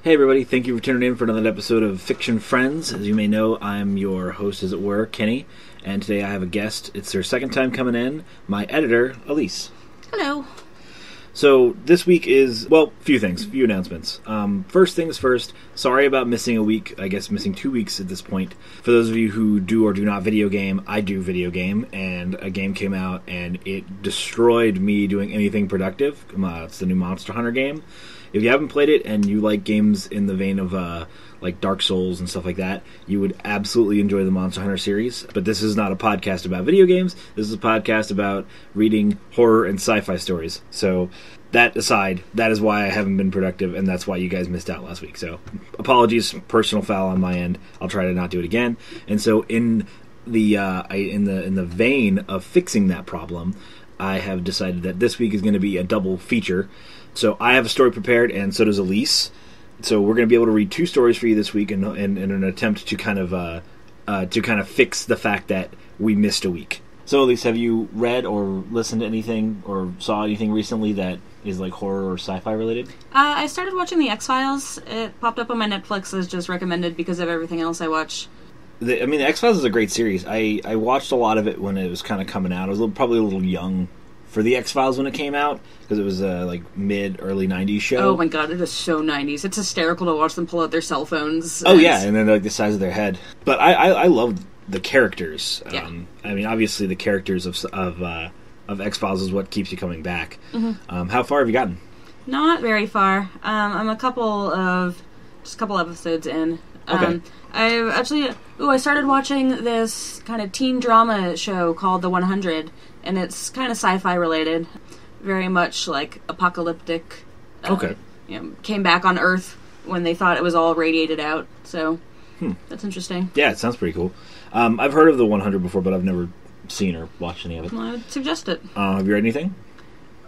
Hey everybody, thank you for tuning in for another episode of Fiction Friends. As you may know, I'm your host, as it were, Kenny, and today I have a guest. It's their second time coming in, my editor, Elyse. Hello. So, this week is, well, few announcements. First things first, sorry about missing a week, I guess missing 2 weeks at this point. For those of you who do or do not video game, I do video game, and a game came out, and it destroyed me doing anything productive. It's the new Monster Hunter game. If you haven't played it and you like games in the vein of like Dark Souls and stuff like that, you would absolutely enjoy the Monster Hunter series. But this is not a podcast about video games. This is a podcast about reading horror and sci-fi stories. So that aside, that is why I haven't been productive, and that's why you guys missed out last week. So apologies, personal foul on my end. I'll try to not do it again. And so in the in the vein of fixing that problem, I have decided that this week is going to be a double feature. So I have a story prepared, and so does Elyse. So we're going to be able to read two stories for you this week in an attempt to kind of fix the fact that we missed a week. So Elyse, have you read or listened to anything or saw anything recently that is like horror or sci-fi related? I started watching The X-Files. It popped up on my Netflix as just recommended because of everything else I watch. The X-Files is a great series. I watched a lot of it when it was kind of coming out. I was probably a little young for The X-Files when it came out, because it was a early 90s show. Oh my god, it is so 90s. It's hysterical to watch them pull out their cell phones. Oh yeah, and then like the size of their head. But I love the characters. Yeah. Obviously the characters of X-Files is what keeps you coming back. Mm-hmm. How far have you gotten? Not very far. I'm a couple episodes in. Okay. I started watching this kind of teen drama show called The 100, and it's kind of sci-fi related, very much like apocalyptic. Okay. Came back on Earth when they thought it was all radiated out, so that's interesting. Yeah, it sounds pretty cool. I've heard of The 100 before, but I've never seen or watched any of it. Well, I would suggest it. Have you read anything?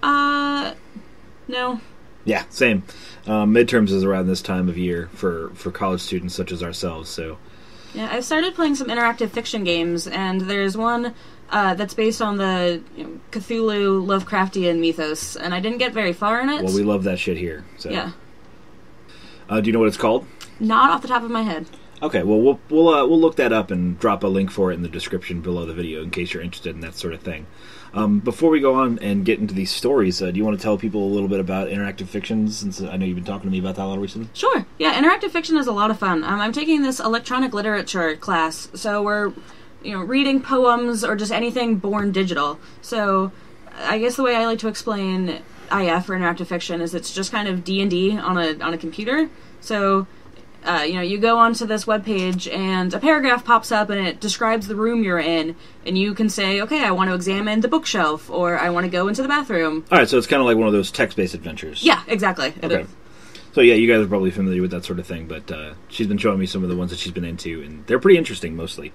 No. Yeah, same. Midterms is around this time of year for college students such as ourselves, so... Yeah, I've started playing some interactive fiction games, and there's one that's based on the Cthulhu Lovecraftian mythos, and I didn't get very far in it. Well, we love that shit here, so... Yeah. Do you know what it's called? Not off the top of my head. Okay, well, we'll look that up and drop a link for it in the description below the video in case you're interested in that sort of thing. Before we go on and get into these stories, do you want to tell people a little bit about interactive fiction, since I know you've been talking to me about that a lot recently? Sure. Yeah, interactive fiction is a lot of fun. I'm taking this electronic literature class, so we're reading poems or just anything born digital. So I guess the way I like to explain IF, or interactive fiction, is it's just kind of D&D on a computer. So you go onto this webpage and a paragraph pops up and it describes the room you're in, and you can say, okay, I want to examine the bookshelf, or I want to go into the bathroom. Alright, so it's kind of like one of those text-based adventures. Yeah, exactly. Okay. So yeah, you guys are probably familiar with that sort of thing, but she's been showing me some of the ones that she's been into, and they're pretty interesting, mostly.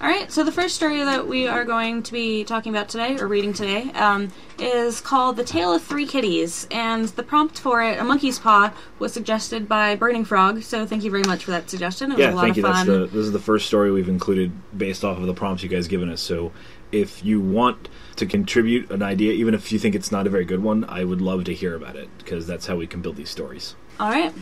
Alright, so the first story that we are going to be talking about today, or reading today, is called The Tale of Three Kitties, and the prompt for it, A Monkey's Paw, was suggested by Burning Frog, so thank you very much for that suggestion. It was a lot of fun. This is the first story we've included based off of the prompts you guys given us, so if you want to contribute an idea, even if you think it's not a very good one, I would love to hear about it, because that's how we can build these stories. Alright.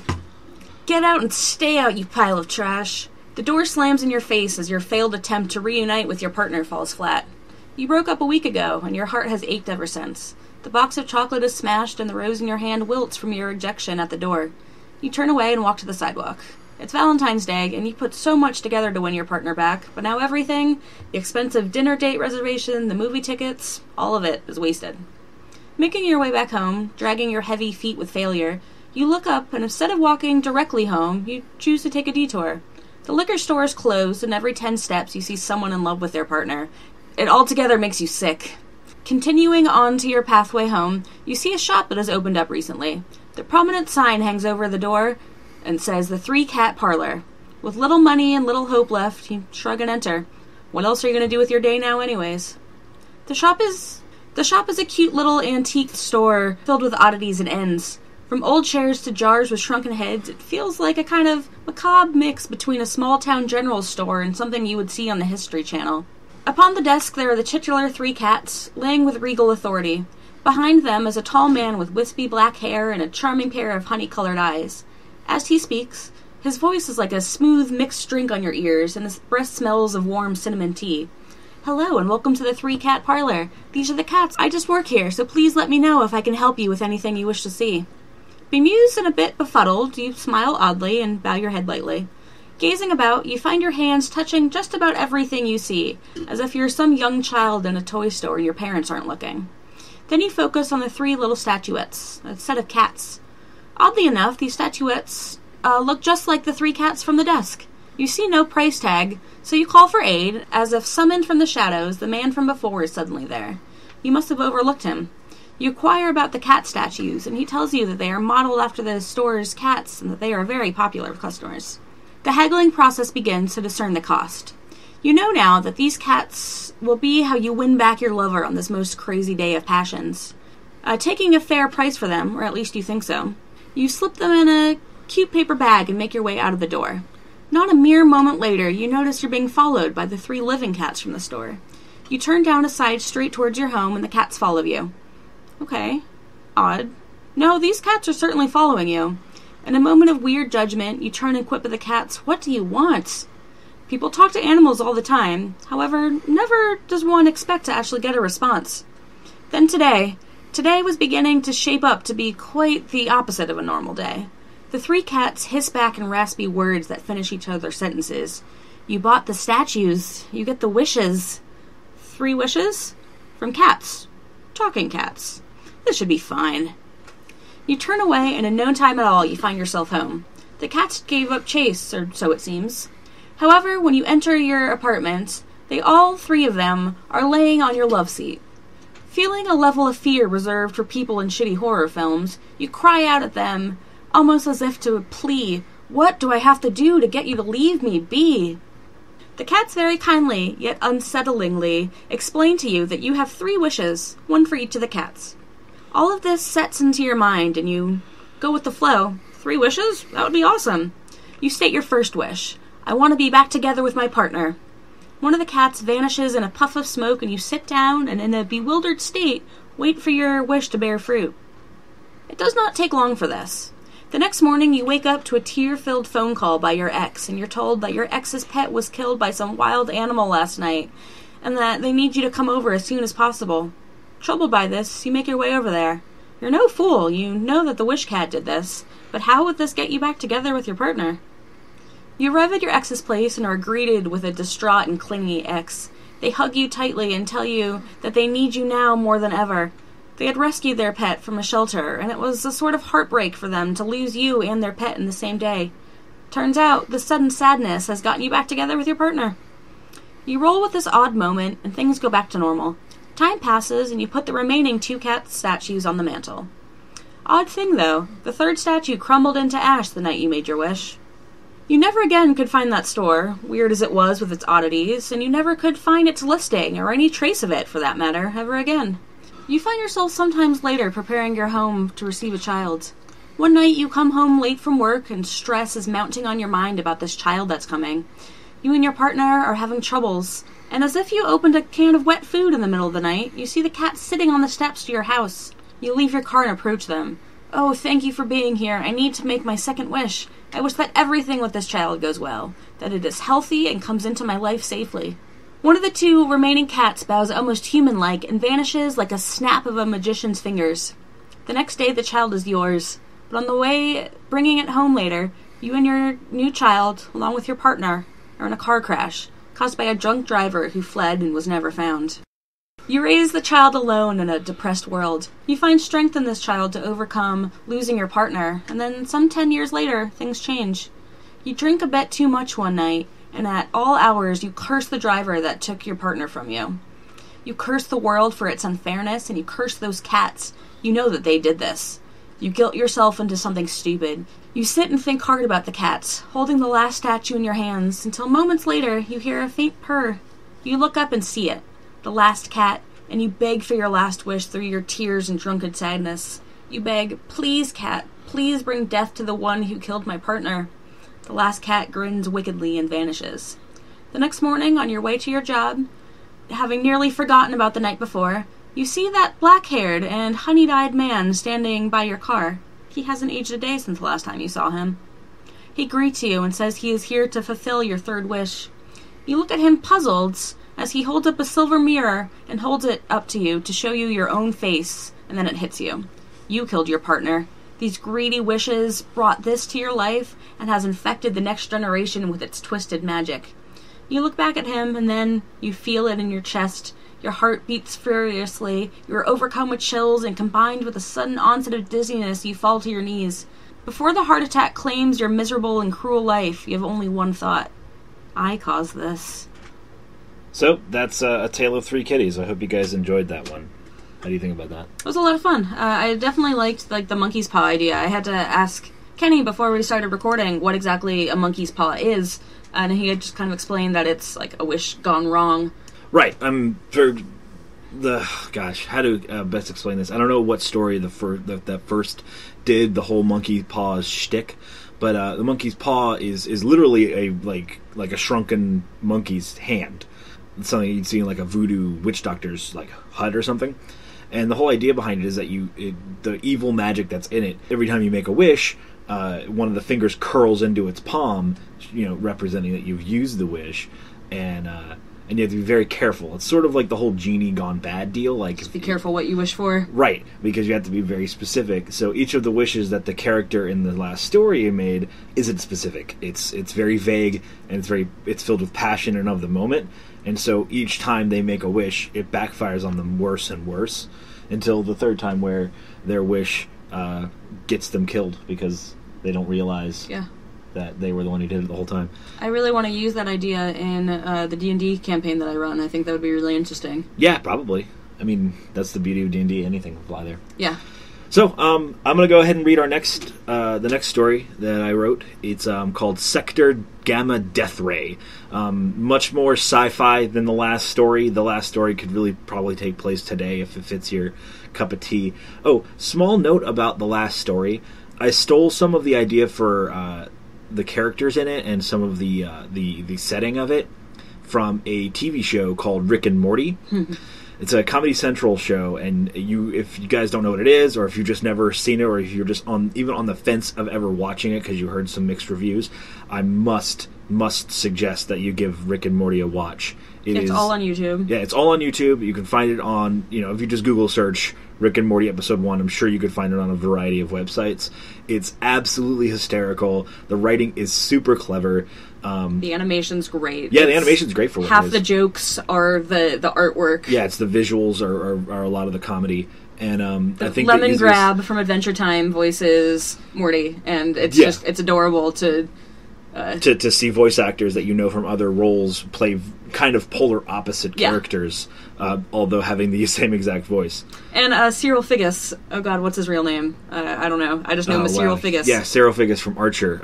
Get out and stay out, you pile of trash. The door slams in your face as your failed attempt to reunite with your partner falls flat. You broke up a week ago, and your heart has ached ever since. The box of chocolate is smashed, and the rose in your hand wilts from your rejection at the door. You turn away and walk to the sidewalk. It's Valentine's Day, and you put so much together to win your partner back, but now everything, the expensive dinner date reservation, the movie tickets, all of it is wasted. Making your way back home, dragging your heavy feet with failure, you look up, and instead of walking directly home, you choose to take a detour. The liquor store is closed, and every 10 steps you see someone in love with their partner. It altogether makes you sick. Continuing on to your pathway home, you see a shop that has opened up recently. The prominent sign hangs over the door and says the Cat Parlor. With little money and little hope left, you shrug and enter. What else are you going to do with your day now anyways? The shop is a cute little antique store filled with oddities and ends. From old chairs to jars with shrunken heads, it feels like a kind of macabre mix between a small-town general store and something you would see on the History Channel. Upon the desk there are the titular 3 cats, laying with regal authority. Behind them is a tall man with wispy black hair and a charming pair of honey-colored eyes. As he speaks, his voice is like a smooth mixed drink on your ears, and his breath smells of warm cinnamon tea. Hello, and welcome to the Cat Parlor. These are the cats. I just work here, so please let me know if I can help you with anything you wish to see. Bemused and a bit befuddled, you smile oddly and bow your head lightly. Gazing about, you find your hands touching just about everything you see, as if you're some young child in a toy store and your parents aren't looking. Then you focus on the 3 little statuettes, a set of cats. Oddly enough, these statuettes look just like the 3 cats from the desk. You see no price tag, so you call for aid, as if summoned from the shadows, the man from before is suddenly there. You must have overlooked him. You inquire about the cat statues, and he tells you that they are modeled after the store's cats and that they are very popular with customers. The haggling process begins to discern the cost. You know now that these cats will be how you win back your lover on this most crazy day of passions. Taking a fair price for them, or at least you think so, you slip them in a cute paper bag and make your way out of the door. Not a mere moment later, you notice you're being followed by the 3 living cats from the store. You turn down a side street towards your home and the cats follow you. Okay. Odd. No, these cats are certainly following you. In a moment of weird judgment, you turn and quip at the cats, "What do you want?" People talk to animals all the time. However, never does one expect to actually get a response. Then today was beginning to shape up to be quite the opposite of a normal day. The 3 cats hiss back in raspy words that finish each other's sentences. You bought the statues. You get the wishes. 3 wishes? From cats. Talking cats. This should be fine. You turn away, and in no time at all, you find yourself home. The cats gave up chase, or so it seems. However, when you enter your apartment, they all 3 of them are laying on your love seat. Feeling a level of fear reserved for people in shitty horror films, you cry out at them, almost as if to plea, "What do I have to do to get you to leave me be?" The cats very kindly, yet unsettlingly, explain to you that you have 3 wishes, 1 for each of the cats. All of this sets into your mind, and you go with the flow. 3 wishes? That would be awesome. You state your first wish. "I want to be back together with my partner." One of the cats vanishes in a puff of smoke, and you sit down and in a bewildered state wait for your wish to bear fruit. It does not take long for this. The next morning you wake up to a tear-filled phone call by your ex, and you're told that your ex's pet was killed by some wild animal last night, and that they need you to come over as soon as possible. Troubled by this, you make your way over there. You're no fool. You know that the wish cat did this, but how would this get you back together with your partner? You arrive at your ex's place and are greeted with a distraught and clingy ex. They hug you tightly and tell you that they need you now more than ever. They had rescued their pet from a shelter, and it was a sort of heartbreak for them to lose you and their pet in the same day. Turns out, the sudden sadness has gotten you back together with your partner. You roll with this odd moment, and things go back to normal. Time passes, and you put the remaining 2 cat statues on the mantel. Odd thing, though, the 3rd statue crumbled into ash the night you made your wish. You never again could find that store, weird as it was with its oddities, and you never could find its listing, or any trace of it, for that matter, ever again. You find yourself sometimes later preparing your home to receive a child. One night you come home late from work, and stress is mounting on your mind about this child that's coming. You and your partner are having troubles, and as if you opened a can of wet food in the middle of the night, you see the cat sitting on the steps to your house. You leave your car and approach them. "Oh, thank you for being here. I need to make my second wish. I wish that everything with this child goes well, that it is healthy and comes into my life safely." One of the 2 remaining cats bows almost human-like and vanishes like a snap of a magician's fingers. The next day the child is yours, but on the way bringing it home later, you and your new child, along with your partner, are in a car crash, caused by a drunk driver who fled and was never found. You raise the child alone in a depressed world. You find strength in this child to overcome losing your partner, and then some 10 years later, things change. You drink a bit too much one night, and at all hours you curse the driver that took your partner from you. You curse the world for its unfairness, and you curse those cats. You know that they did this. You guilt yourself into something stupid. You sit and think hard about the cats, holding the last statue in your hands, until moments later you hear a faint purr. You look up and see it, the last cat, and you beg for your last wish through your tears and drunken sadness. You beg, "Please, cat, please bring death to the one who killed my partner." The last cat grins wickedly and vanishes. The next morning, on your way to your job, having nearly forgotten about the night before, you see that black-haired and honey-dyed man standing by your car. He hasn't aged a day since the last time you saw him. He greets you and says he is here to fulfill your third wish. You look at him puzzled as he holds up a silver mirror and holds it up to you to show you your own face, and then it hits you. You killed your partner. These greedy wishes brought this to your life and has infected the next generation with its twisted magic. You look back at him, and then you feel it in your chest. Your heart beats furiously. You are overcome with chills, and combined with a sudden onset of dizziness, you fall to your knees. Before the heart attack claims your miserable and cruel life, you have only one thought. I caused this. So, that's A Tale of Three Kitties. I hope you guys enjoyed that one. How do you think about that? It was a lot of fun. I definitely liked the monkey's paw idea. I had to ask Kenny before we started recording what exactly a monkey's paw is, and he had just kind of explained that it's like a wish gone wrong. Right. How to best explain this? I don't know what story that first did the whole monkey paws shtick, but the monkey's paw is literally a shrunken monkey's hand. It's something you'd see in like a voodoo witch doctor's like hut or something. And the whole idea behind it is that the evil magic that's in it, every time you make a wish, one of the fingers curls into its palm, representing that you've used the wish, and you have to be very careful. It's sort of like the whole genie gone bad deal. Like, just be careful what you wish for. Right, because you have to be very specific. So each of the wishes that the character in the last story made isn't specific. It's very vague, and it's filled with passion and of the moment. And so each time they make a wish, it backfires on them worse and worse, until the third time where their wish gets them killed because they don't realize that they were the one who did it the whole time. I really want to use that idea in the D&D campaign that I run. I think that would be really interesting. Yeah, probably. I mean, that's the beauty of D&D. Anything will fly there. Yeah. So, I'm going to go ahead and read our the next story that I wrote. It's called Sector Gamma Death Ray. Much more sci-fi than the last story. The last story could really probably take place today if it fits your cup of tea. Oh, small note about the last story. I stole some of the idea for the characters in it and some of the setting of it from a TV show called Rick and Morty. It's a Comedy Central show, and if you guys don't know what it is, or if you've just never seen it, or if you're just even on the fence of ever watching it because you heard some mixed reviews, I must suggest that you give Rick and Morty a watch. It's all on YouTube. Yeah, it's all on YouTube. You can find it on, if you just Google search Rick and Morty Episode 1, I'm sure you could find it on a variety of websites. It's absolutely hysterical. The writing is super clever. The animation's great. Yeah, the animation's great for what half it is. The jokes are the artwork. Yeah, it's the visuals are a lot of the comedy. And I think Lemon Grab from Adventure Time voices Morty, and it's it's adorable to see voice actors that you know from other roles play kind of polar opposite characters, although having the same exact voice. And Cyril Figgis. Oh God, what's his real name? I don't know. I just know him as Cyril Figgis. Yeah, Cyril Figgis from Archer.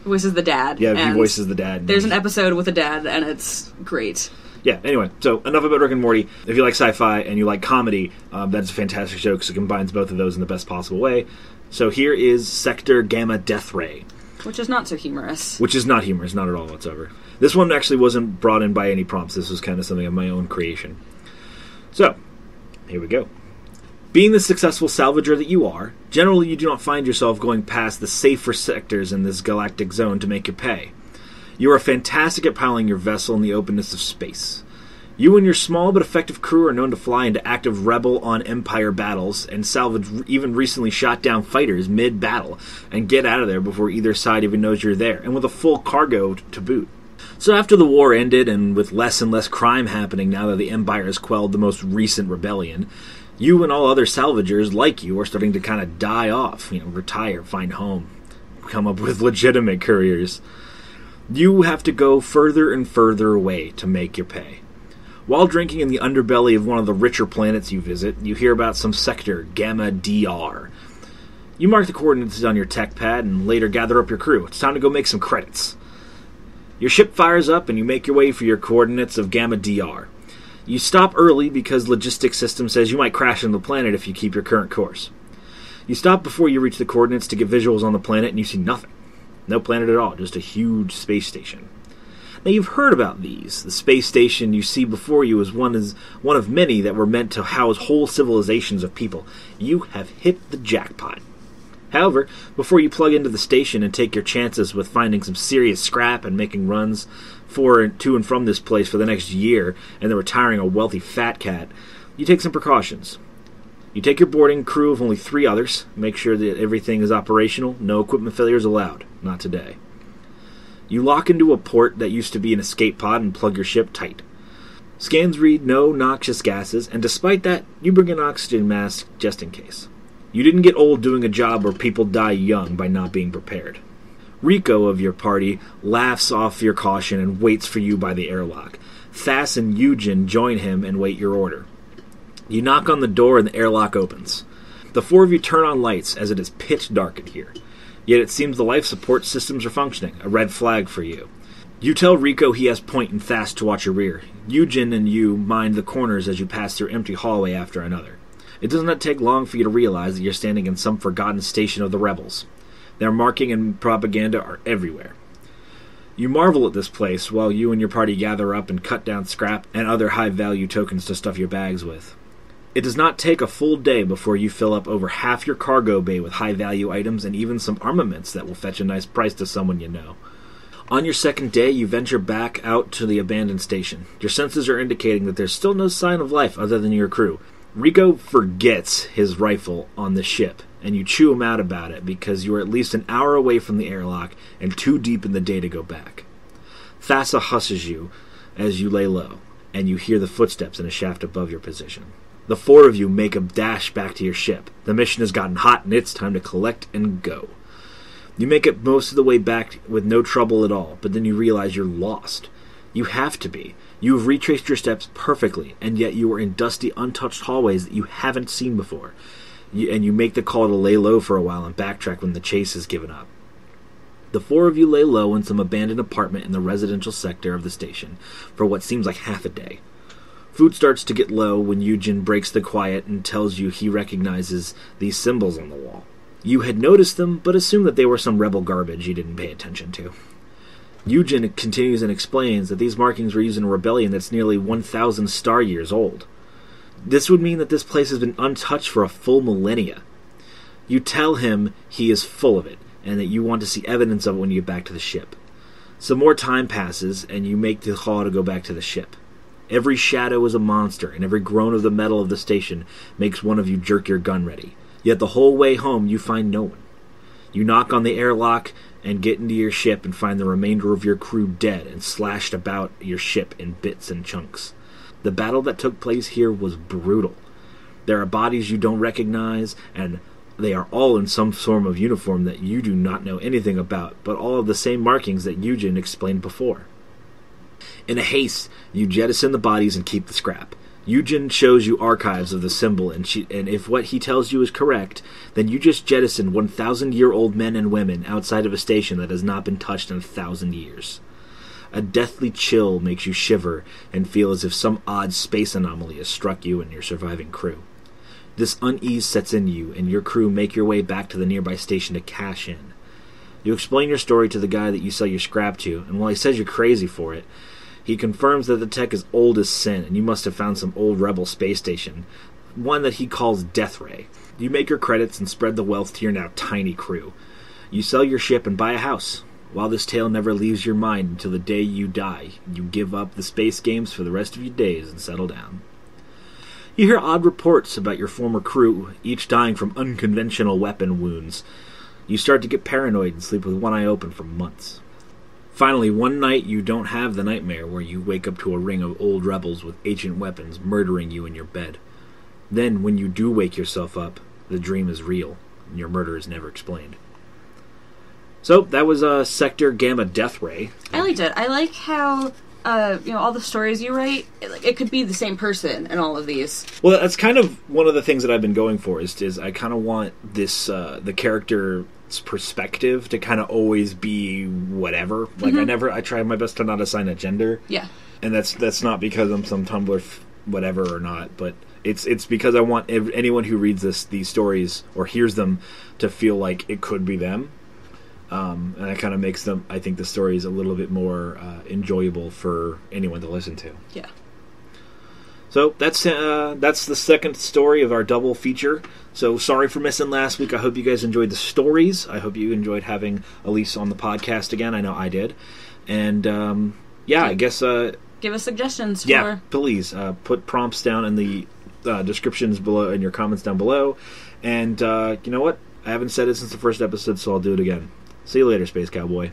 Voices the dad. Yeah, he voices the dad. There's an episode with a dad, and it's great. Yeah, anyway, so enough about Rick and Morty. If you like sci-fi and you like comedy, that's a fantastic show because it combines both of those in the best possible way. So here is Sector Gamma Death Ray. Which is not so humorous. Which is not humorous, not at all whatsoever. This one actually wasn't brought in by any prompts. This was kind of something of my own creation. So, here we go. Being the successful salvager that you are, generally you do not find yourself going past the safer sectors in this galactic zone to make your pay. You are fantastic at piloting your vessel in the openness of space. You and your small but effective crew are known to fly into active Rebel on Empire battles and salvage even recently shot down fighters mid-battle and get out of there before either side even knows you're there, and with a full cargo to boot. So after the war ended, and with less and less crime happening now that the Empire has quelled the most recent rebellion, you and all other salvagers like you are starting to kind of die off, retire, find home, come up with legitimate careers. You have to go further and further away to make your pay. While drinking in the underbelly of one of the richer planets you visit, you hear about some sector, Gamma DR. You mark the coordinates on your tech pad and later gather up your crew. It's time to go make some credits. Your ship fires up and you make your way for your coordinates of Gamma DR. You stop early because logistics system says you might crash on the planet if you keep your current course. You stop before you reach the coordinates to get visuals on the planet and you see nothing. No planet at all, just a huge space station. Now, you've heard about these. The space station you see before you is one of many that were meant to house whole civilizations of people. You have hit the jackpot. However, before you plug into the station and take your chances with finding some serious scrap and making runs to and from this place for the next year and then retiring a wealthy fat cat, you take some precautions. You take your boarding crew of only 3 others, make sure that everything is operational, no equipment failures allowed, not today. You lock into a port that used to be an escape pod and plug your ship tight. Scans read no noxious gases, and despite that, you bring an oxygen mask just in case. You didn't get old doing a job where people die young by not being prepared. Rico of your party laughs off your caution and waits for you by the airlock. Thas and Eugen join him and wait your order. You knock on the door and the airlock opens. The 4 of you turn on lights as it is pitch dark in here. Yet it seems the life support systems are functioning, a red flag for you. You tell Rico he has Point and Thas to watch your rear. Eugen and you mind the corners as you pass through empty hallway after another. It does not take long for you to realize that you're standing in some forgotten station of the rebels. Their marking and propaganda are everywhere. You marvel at this place while you and your party gather up and cut down scrap and other high-value tokens to stuff your bags with. It does not take a full day before you fill up over half your cargo bay with high-value items and even some armaments that will fetch a nice price to someone you know. On your second day, you venture back out to the abandoned station. Your senses are indicating that there's still no sign of life other than your crew. Rico forgets his rifle on the ship, and you chew him out about it because you are at least an hour away from the airlock and too deep in the day to go back. Thassa husses you as you lay low, and you hear the footsteps in a shaft above your position. The 4 of you make a dash back to your ship. The mission has gotten hot, and it's time to collect and go. You make it most of the way back with no trouble at all, but then you realize you're lost. You have to be. You have retraced your steps perfectly, and yet you are in dusty, untouched hallways that you haven't seen before. And you make the call to lay low for a while and backtrack when the chase is given up. The 4 of you lay low in some abandoned apartment in the residential sector of the station for what seems like half a day. Food starts to get low when Eugen breaks the quiet and tells you he recognizes these symbols on the wall. You had noticed them, but assumed that they were some rebel garbage you didn't pay attention to. Eugen continues and explains that these markings were used in a rebellion that's nearly 1,000 star years old. This would mean that this place has been untouched for a full millennia. You tell him he is full of it, and that you want to see evidence of it when you get back to the ship. Some more time passes, and you make the call to go back to the ship. Every shadow is a monster, and every groan of the metal of the station makes one of you jerk your gun ready. Yet the whole way home you find no one. You knock on the airlock and get into your ship and find the remainder of your crew dead and slashed about your ship in bits and chunks. The battle that took place here was brutal. There are bodies you don't recognize, and they are all in some form of uniform that you do not know anything about, but all of the same markings that Eugen explained before. In a haste, you jettison the bodies and keep the scrap. Eugen shows you archives of the symbol, and if what he tells you is correct, then you just jettisoned 1,000-year-old men and women outside of a station that has not been touched in 1,000 years. A deathly chill makes you shiver and feel as if some odd space anomaly has struck you and your surviving crew. This unease sets in you, and your crew make your way back to the nearby station to cash in. You explain your story to the guy that you sell your scrap to, and while he says you're crazy for it, he confirms that the tech is old as sin, and you must have found some old rebel space station, one that he calls Death Ray. You make your credits and spread the wealth to your now tiny crew. You sell your ship and buy a house. While this tale never leaves your mind until the day you die, you give up the space games for the rest of your days and settle down. You hear odd reports about your former crew, each dying from unconventional weapon wounds. You start to get paranoid and sleep with one eye open for months. Finally, one night you don't have the nightmare where you wake up to a ring of old rebels with ancient weapons murdering you in your bed. Then, when you do wake yourself up, the dream is real, and your murder is never explained. So, that was Sector Gamma Death Ray. I liked it. I like how, all the stories you write, it could be the same person in all of these. Well, that's kind of one of the things that I've been going for, is I kind of want this, the character's perspective to kind of always be whatever. Like, I try my best to not assign a gender. Yeah. And that's not because I'm some Tumblr whatever or not, but it's because I want anyone who reads these stories or hears them to feel like it could be them. And that kind of makes them, I think, the stories a little bit more enjoyable for anyone to listen to. Yeah. So that's the second story of our double feature. So sorry for missing last week. I hope you guys enjoyed the stories. I hope you enjoyed having Elyse on the podcast again. I know I did. And I guess give us suggestions. Please put prompts down in the descriptions below, in your comments down below. And you know what? I haven't said it since the first episode, so I'll do it again. See you later, Space Cowboy.